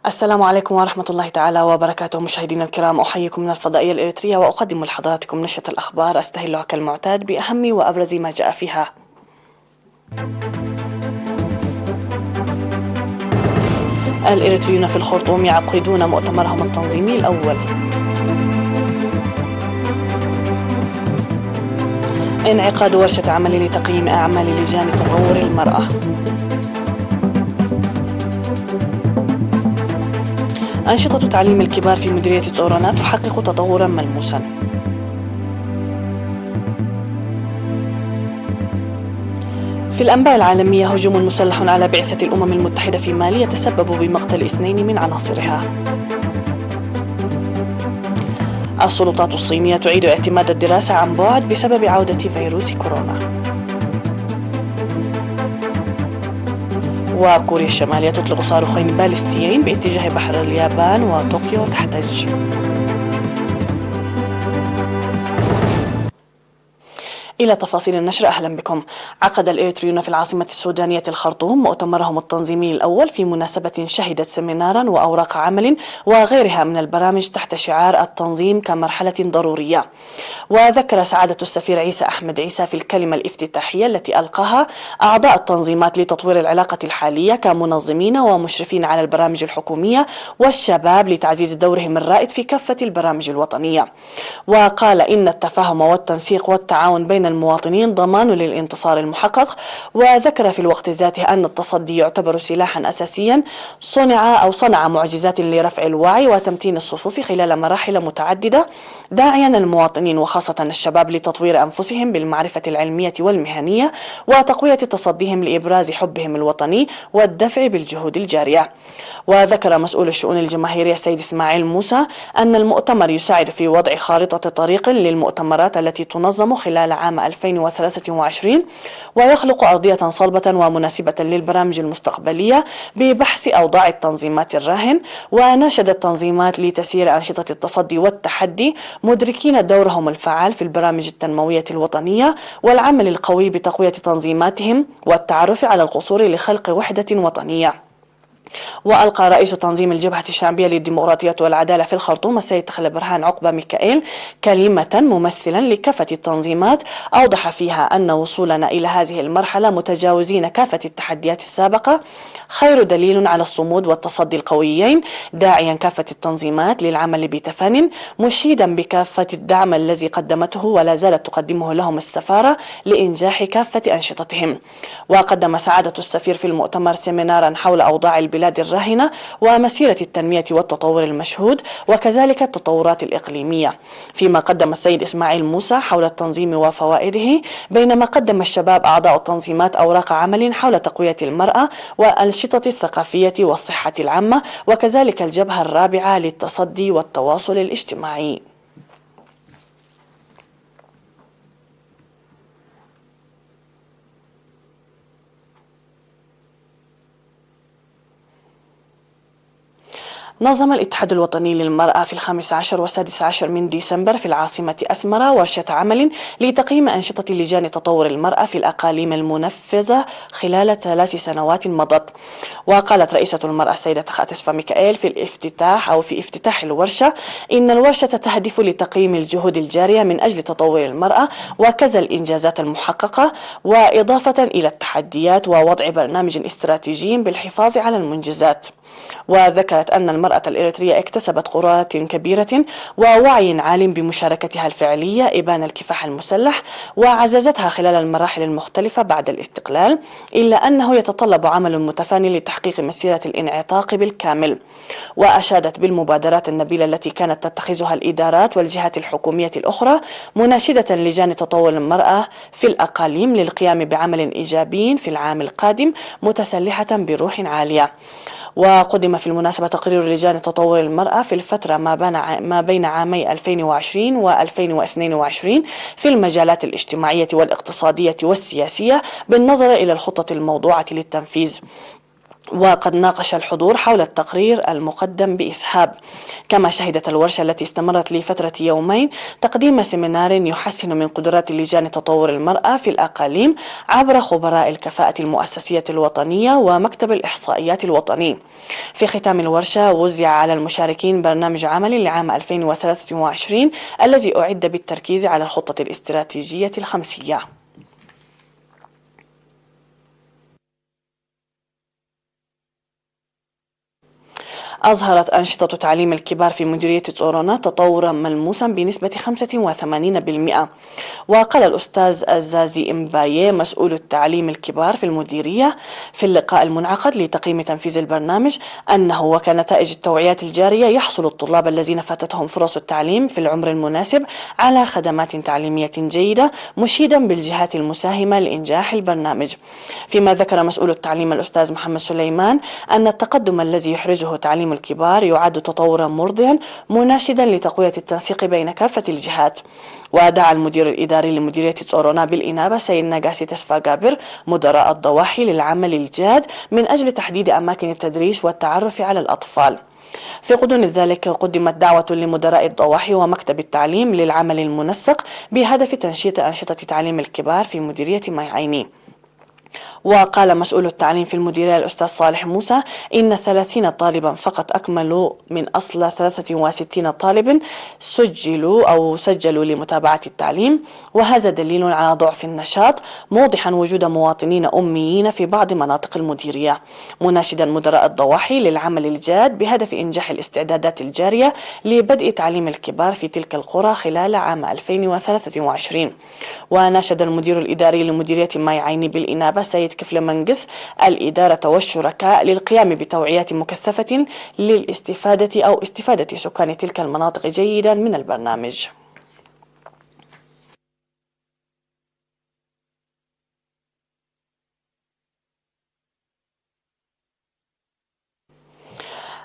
السلام عليكم ورحمة الله تعالى وبركاته. مشاهدينا الكرام، أحييكم من الفضائية الإريترية وأقدم لحضراتكم نشرة الأخبار أستهلها كالمعتاد بأهم وأبرز ما جاء فيها. الإريتريون في الخرطوم يعقدون مؤتمرهم التنظيمي الأول. انعقاد ورشة عمل لتقييم أعمال لجان تطور المرأة. أنشطة تعليم الكبار في مديرية تورونة تحقق تطورا ملموسا. في الأنباء العالمية، هجوم مسلح على بعثة الأمم المتحدة في مالي يتسبب بمقتل 2 من عناصرها. السلطات الصينية تعيد اعتماد الدراسة عن بعد بسبب عودة فيروس كورونا. وكوريا الشمالية تطلق صاروخين باليستيين باتجاه بحر اليابان وطوكيو تحتج. إلى تفاصيل النشر، أهلا بكم. عقد الإريتريون في العاصمة السودانية الخرطوم مؤتمرهم التنظيمي الأول في مناسبة شهدت سيمينارا وأوراق عمل وغيرها من البرامج تحت شعار التنظيم كمرحلة ضرورية. وذكر سعادة السفير عيسى أحمد عيسى في الكلمة الافتتاحية التي ألقاها أعضاء التنظيمات لتطوير العلاقة الحالية كمنظمين ومشرفين على البرامج الحكومية والشباب لتعزيز دورهم الرائد في كافة البرامج الوطنية. وقال إن التفاهم والتنسيق والتعاون بين المواطنين ضمان للانتصار المحقق. وذكر في الوقت ذاته أن التصدي يعتبر سلاحا أساسيا صنع معجزات لرفع الوعي وتمتين الصفوف خلال مراحل متعددة، داعيا المواطنين وخاصة الشباب لتطوير أنفسهم بالمعرفة العلمية والمهنية وتقوية تصديهم لإبراز حبهم الوطني والدفع بالجهود الجارية. وذكر مسؤول الشؤون الجماهيرية السيد إسماعيل موسى أن المؤتمر يساعد في وضع خارطة طريق للمؤتمرات التي تنظم خلال عام 2023 ويخلق أرضية صلبة ومناسبة للبرامج المستقبلية ببحث أوضاع التنظيمات الراهن. وناشد التنظيمات لتسيير أنشطة التصدي والتحدي مدركين دورهم الفعال في البرامج التنموية الوطنية والعمل القوي بتقوية تنظيماتهم والتعرف على القصور لخلق وحدة وطنية. وألقى رئيس تنظيم الجبهة الشعبية للديمقراطية والعدالة في الخرطوم السيد تخلى برهان عقبة ميكائيل كلمة ممثلا لكافة التنظيمات أوضح فيها أن وصولنا إلى هذه المرحلة متجاوزين كافة التحديات السابقة خير دليل على الصمود والتصدي القويين، داعيا كافة التنظيمات للعمل بتفان، مشيدا بكافة الدعم الذي قدمته ولا زالت تقدمه لهم السفارة لإنجاح كافة أنشطتهم. وقدم سعادة السفير في المؤتمر سيمينارا حول أوضاع البلاد الراهنة ومسيرة التنمية والتطور المشهود وكذلك التطورات الإقليمية، فيما قدم السيد إسماعيل موسى حول التنظيم وفوائده، بينما قدم الشباب أعضاء التنظيمات أوراق عمل حول تقوية المرأة والأنشطة الثقافية والصحة العامة وكذلك الجبهة الرابعة للتصدي والتواصل الاجتماعي. نظم الاتحاد الوطني للمرأة في 15 و16 من ديسمبر في العاصمة أسمرة ورشة عمل لتقييم أنشطة لجان تطور المرأة في الأقاليم المنفذة خلال 3 سنوات مضت. وقالت رئيسة المرأة السيدة خاتسفة ميكائيل في افتتاح الورشة إن الورشة تهدف لتقييم الجهود الجارية من أجل تطور المرأة وكذا الإنجازات المحققة، وإضافة إلى التحديات ووضع برنامج استراتيجي بالحفاظ على المنجزات. وذكرت أن المرأة الإريترية اكتسبت قدرات كبيرة ووعي عال بمشاركتها الفعلية إبان الكفاح المسلح وعززتها خلال المراحل المختلفة بعد الاستقلال، إلا أنه يتطلب عمل متفاني لتحقيق مسيرة الانعتاق بالكامل. وأشادت بالمبادرات النبيلة التي كانت تتخذها الإدارات والجهات الحكومية الأخرى، مناشدة لجان تطور المرأة في الأقاليم للقيام بعمل إيجابي في العام القادم متسلحة بروح عالية. وقدم في المناسبة تقرير لجان تطور المرأة في الفترة ما بين عامي 2020 و2022 في المجالات الاجتماعية والاقتصادية والسياسية بالنظر إلى الخطة الموضوعة للتنفيذ. وقد ناقش الحضور حول التقرير المقدم بإسهاب. كما شهدت الورشة التي استمرت لفترة يومين تقديم سيمينار يحسن من قدرات لجان تطور المرأة في الأقاليم عبر خبراء الكفاءة المؤسسية الوطنية ومكتب الإحصائيات الوطني. في ختام الورشة وزع على المشاركين برنامج عمل لعام 2023 الذي أعد بالتركيز على الخطة الاستراتيجية الخمسية. أظهرت أنشطة تعليم الكبار في مديرية صورونا تطورا ملموسا بنسبة 85%. وقال الأستاذ الزازي إمباية مسؤول التعليم الكبار في المديرية في اللقاء المنعقد لتقييم تنفيذ البرنامج أنه وكنتائج التوعيات الجارية يحصل الطلاب الذين فاتتهم فرص التعليم في العمر المناسب على خدمات تعليمية جيدة، مشيدا بالجهات المساهمة لإنجاح البرنامج. فيما ذكر مسؤول التعليم الأستاذ محمد سليمان أن التقدم الذي يحرزه تعليم الكبار يعد تطورا مرضيا، مناشدا لتقوية التنسيق بين كافة الجهات. ودعا المدير الإداري لمديرية صورونا بالإنابة سيد ناغاسي تسفاغابر مدراء الضواحي للعمل الجاد من أجل تحديد أماكن التدريس والتعرف على الأطفال. في غضون ذلك قدمت دعوة لمدراء الضواحي ومكتب التعليم للعمل المنسق بهدف تنشيط أنشطة تعليم الكبار في مديرية ماي عيني. وقال مسؤول التعليم في المديرية الأستاذ صالح موسى إن 30 طالبا فقط أكملوا من أصل 63 طالب سجلوا لمتابعة التعليم، وهذا دليل على ضعف النشاط، موضحا وجود مواطنين أميين في بعض مناطق المديرية، مناشدا مدراء الضواحي للعمل الجاد بهدف إنجاح الاستعدادات الجارية لبدء تعليم الكبار في تلك القرى خلال عام 2023. وناشد المدير الإداري لمديرية ماي عيني بالإنابة سيد كفل منقس الإدارة والشركاء للقيام بتوعيات مكثفة استفادة سكان تلك المناطق جيدا من البرنامج.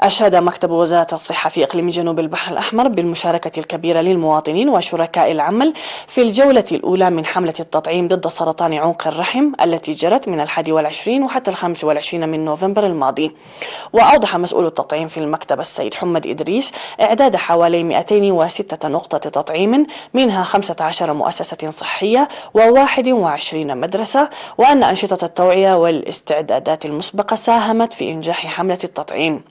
أشاد مكتب وزارة الصحة في إقليم جنوب البحر الأحمر بالمشاركة الكبيرة للمواطنين وشركاء العمل في الجولة الأولى من حملة التطعيم ضد سرطان عنق الرحم التي جرت من 21 وحتى 25 من نوفمبر الماضي. وأوضح مسؤول التطعيم في المكتب السيد حمد إدريس إعداد حوالي 206 نقطة تطعيم، منها 15 مؤسسة صحية و21 مدرسة، وأن أنشطة التوعية والاستعدادات المسبقة ساهمت في إنجاح حملة التطعيم.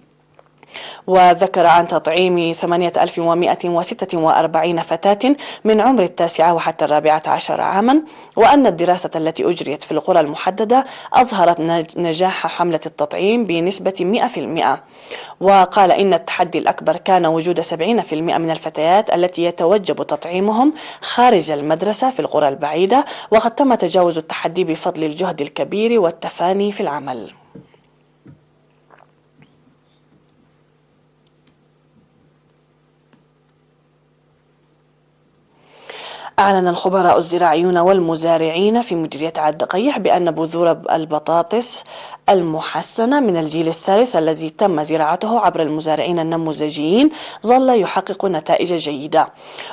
وذكر عن تطعيم 8146 فتاة من عمر 9 وحتى 14 عاما، وأن الدراسة التي أجريت في القرى المحددة أظهرت نجاح حملة التطعيم بنسبة 100%. وقال إن التحدي الأكبر كان وجود 70% من الفتيات التي يتوجب تطعيمهم خارج المدرسة في القرى البعيدة، وقد تم تجاوز التحدي بفضل الجهد الكبير والتفاني في العمل. أعلن الخبراء الزراعيون والمزارعين في مديرية عاد قيح بأن بذور البطاطس المحسنة من الجيل الثالث الذي تم زراعته عبر المزارعين النموذجيين ظل يحقق نتائج جيدة.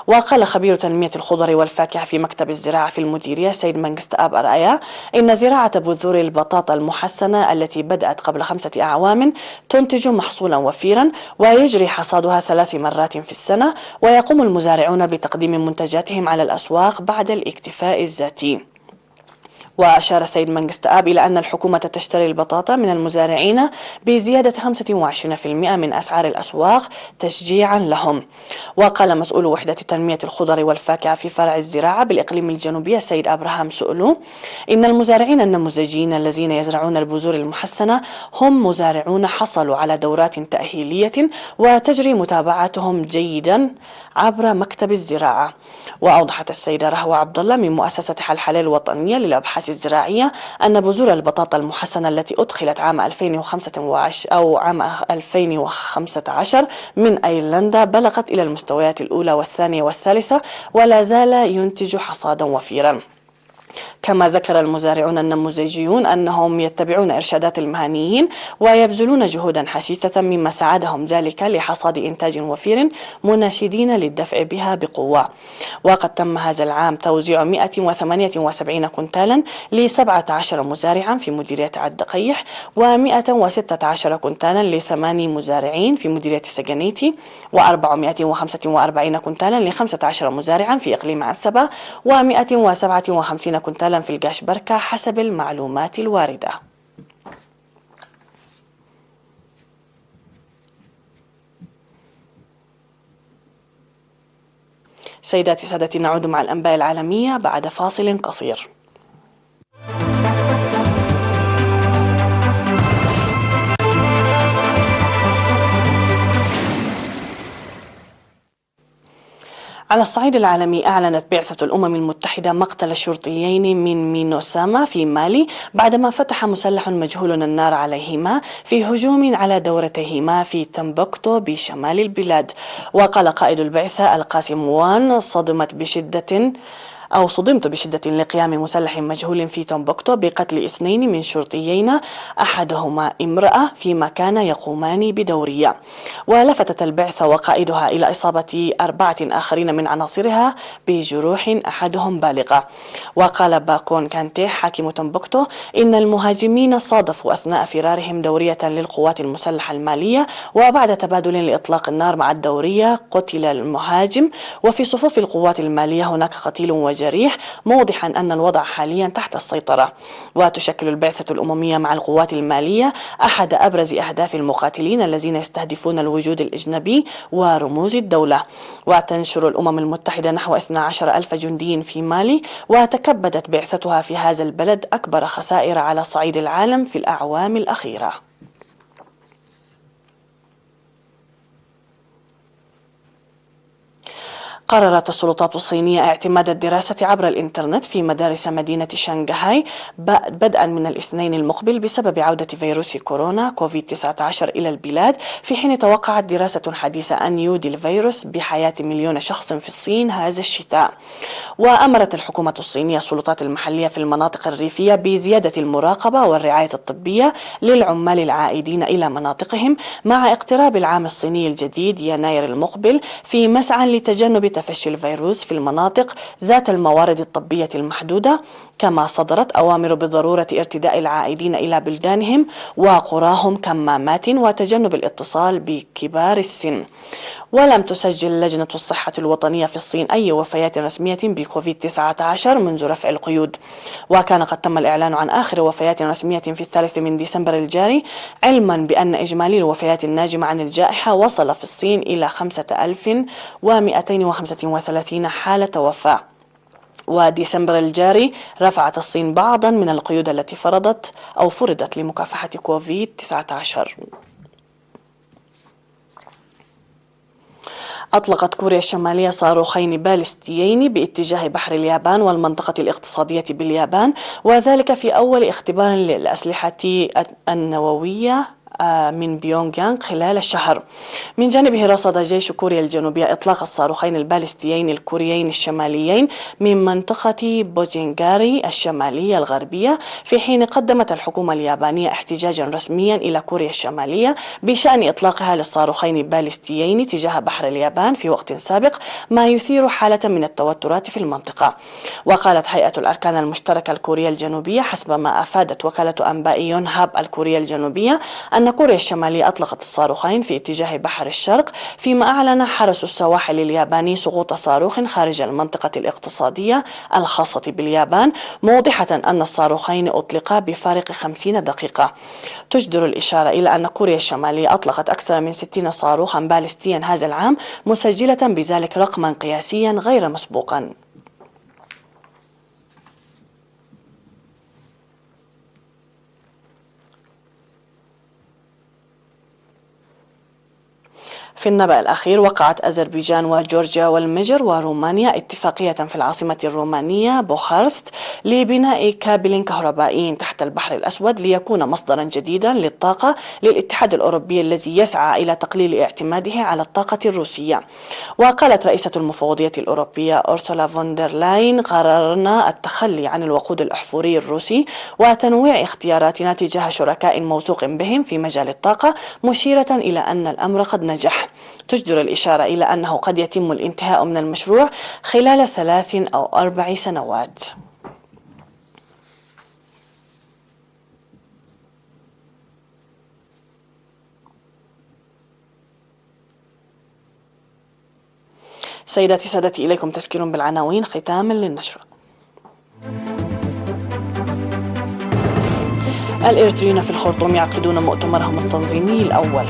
وقال خبير تنمية الخضر والفاكهة في مكتب الزراعة في المديرية سيد منقس آب أرأيا إن زراعة بذور البطاطا المحسنة التي بدأت قبل 5 أعوام تنتج محصولا وفيرا، ويجري حصادها 3 مرات في السنة، ويقوم المزارعون بتقديم منتجاتهم على الأسواق بعد الاكتفاء الذاتي. وأشار سيد منقس آب إلى أن الحكومة تشتري البطاطا من المزارعين بزيادة 25% من أسعار الأسواق تشجيعا لهم. وقال مسؤول وحدة تنمية الخضر والفاكهة في فرع الزراعة بالإقليم الجنوبي السيد أبراهام سؤلو إن المزارعين النموذجيين الذين يزرعون البذور المحسنة هم مزارعون حصلوا على دورات تأهيلية وتجري متابعتهم جيدا عبر مكتب الزراعة. وأوضحت السيدة رهوة عبد الله من مؤسسة حلحلة الوطنية للأبحاث الزراعية أن بذور البطاطا المحسنة التي أدخلت عام 2015 من أيرلندا بلغت إلى المستويات الأولى والثانية والثالثة، ولا زال ينتج حصادا وفيرا. كما ذكر المزارعون النموذجيون أنهم يتبعون إرشادات المهنيين ويبذلون جهودا حثيثة، مما ساعدهم ذلك لحصاد إنتاج وفير، مناشدين للدفع بها بقوة. وقد تم هذا العام توزيع 178 كنتالا ل17 مزارعا في مديرية الدقيح، و116 كنتالا ل8 مزارعين في مديرية سجنيتي، و445 كنتالا ل15 مزارعا في إقليم عسبة، و157 كنتالا في القاش بركة حسب المعلومات الواردة. سيداتي سادتي، نعود مع الأنباء العالمية بعد فاصل قصير. على الصعيد العالمي، أعلنت بعثة الأمم المتحدة مقتل شرطيين من مينوساما في مالي بعدما فتح مسلح مجهول النار عليهما في هجوم على دورتيهما في تمبكتو بشمال البلاد. وقال قائد البعثة القاسم وان: صدمت بشدة لقيام مسلح مجهول في تمبكتو بقتل 2 من شرطيين، أحدهما امرأة، فيما كان يقومان بدورية. ولفتت البعثة وقائدها إلى إصابة 4 آخرين من عناصرها بجروح أحدهم بالغة. وقال باكون كانتي حاكم تمبكتو إن المهاجمين صادفوا أثناء فرارهم دورية للقوات المسلحة المالية، وبعد تبادل لإطلاق النار مع الدورية قتل المهاجم، وفي صفوف القوات المالية هناك قتيل وجريح، موضحا أن الوضع حاليا تحت السيطرة. وتشكل البعثة الأممية مع القوات المالية أحد أبرز أهداف المقاتلين الذين يستهدفون الوجود الأجنبي ورموز الدولة. وتنشر الأمم المتحدة نحو 12,000 جندي في مالي، وتكبدت بعثتها في هذا البلد أكبر خسائر على صعيد العالم في الأعوام الأخيرة. قررت السلطات الصينية اعتماد الدراسة عبر الإنترنت في مدارس مدينة شنغهاي بدءا من الاثنين المقبل بسبب عودة فيروس كورونا كوفيد-19 إلى البلاد، في حين توقعت دراسة حديثة أن يودي الفيروس بحياة 1,000,000 شخص في الصين هذا الشتاء. وأمرت الحكومة الصينية السلطات المحلية في المناطق الريفية بزيادة المراقبة والرعاية الطبية للعمال العائدين إلى مناطقهم مع اقتراب العام الصيني الجديد يناير المقبل، في مسعى لتجنب تفشي الفيروس في المناطق ذات الموارد الطبية المحدودة. كما صدرت أوامر بضرورة ارتداء العائدين إلى بلدانهم وقراهم كمامات وتجنب الاتصال بكبار السن. ولم تسجل لجنة الصحة الوطنية في الصين أي وفيات رسمية بكوفيد-19 منذ رفع القيود. وكان قد تم الإعلان عن آخر وفيات رسمية في 3 من ديسمبر الجاري، علما بأن إجمالي الوفيات الناجمة عن الجائحة وصل في الصين إلى 5,235 حالة وفاة. وديسمبر الجاري رفعت الصين بعضا من القيود التي فرضت لمكافحة كوفيد-19. أطلقت كوريا الشمالية صاروخين باليستيين باتجاه بحر اليابان والمنطقة الاقتصادية باليابان، وذلك في أول اختبار للأسلحة النووية من بيونغ يانغ خلال الشهر. من جانبه رصد جيش كوريا الجنوبية إطلاق الصاروخين الباليستيين الكوريين الشماليين من منطقة بوجينغاري الشمالية الغربية، في حين قدمت الحكومة اليابانية احتجاجا رسميا إلى كوريا الشمالية بشأن إطلاقها للصاروخين الباليستيين تجاه بحر اليابان في وقت سابق، ما يثير حالة من التوترات في المنطقة. وقالت هيئة الأركان المشتركة الكورية الجنوبية حسب ما أفادت وكالة أنباء يونهاب الكورية الجنوبية أن كوريا الشمالية أطلقت الصاروخين في اتجاه بحر الشرق، فيما أعلن حرس السواحل الياباني سقوط صاروخ خارج المنطقة الاقتصادية الخاصة باليابان، موضحة أن الصاروخين أطلقا بفارق 50 دقيقة. تجدر الإشارة إلى أن كوريا الشمالية أطلقت أكثر من 60 صاروخا باليستيا هذا العام، مسجلة بذلك رقما قياسيا غير مسبوقا. في النبأ الأخير، وقعت أذربيجان وجورجيا والمجر ورومانيا اتفاقية في العاصمة الرومانية بوخارست لبناء كابل كهربائي تحت البحر الأسود ليكون مصدرا جديدا للطاقة للاتحاد الأوروبي الذي يسعى إلى تقليل اعتماده على الطاقة الروسية. وقالت رئيسة المفوضية الأوروبية أورسولا فوندر لاين: قررنا التخلي عن الوقود الأحفوري الروسي وتنويع اختياراتنا تجاه شركاء موثوق بهم في مجال الطاقة، مشيرة إلى أن الأمر قد نجح. تجدر الإشارة إلى أنه قد يتم الانتهاء من المشروع خلال 3 أو 4 سنوات. سيداتي سادتي، إليكم تذكير بالعناوين ختاما للنشرة. الإريتريون في الخرطوم يعقدون مؤتمرهم التنظيمي الأول.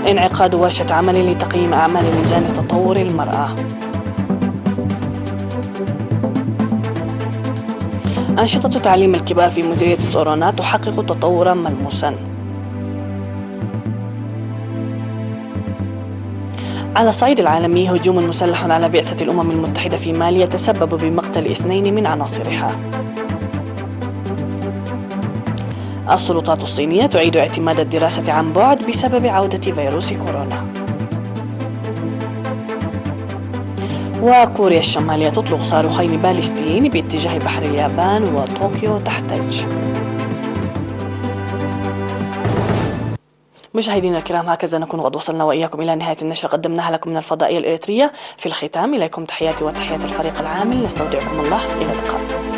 انعقاد ورشة عمل لتقييم أعمال لجان تطور المرأة. أنشطة تعليم الكبار في مديرية سورونا تحقق تطورا ملموسا. على الصعيد العالمي، هجوم مسلح على بعثة الأمم المتحدة في مالي يتسبب بمقتل 2 من عناصرها. السلطات الصينية تعيد اعتماد الدراسة عن بعد بسبب عودة فيروس كورونا. وكوريا الشمالية تطلق صاروخين باليستيين باتجاه بحر اليابان وطوكيو تحتج. مشاهدينا الكرام، هكذا نكون قد وصلنا وإياكم إلى نهاية النشرة قدمناها لكم من الفضائية الإريترية. في الختام، إليكم تحياتي وتحيات الفريق العامل، نستودعكم الله، إلى اللقاء.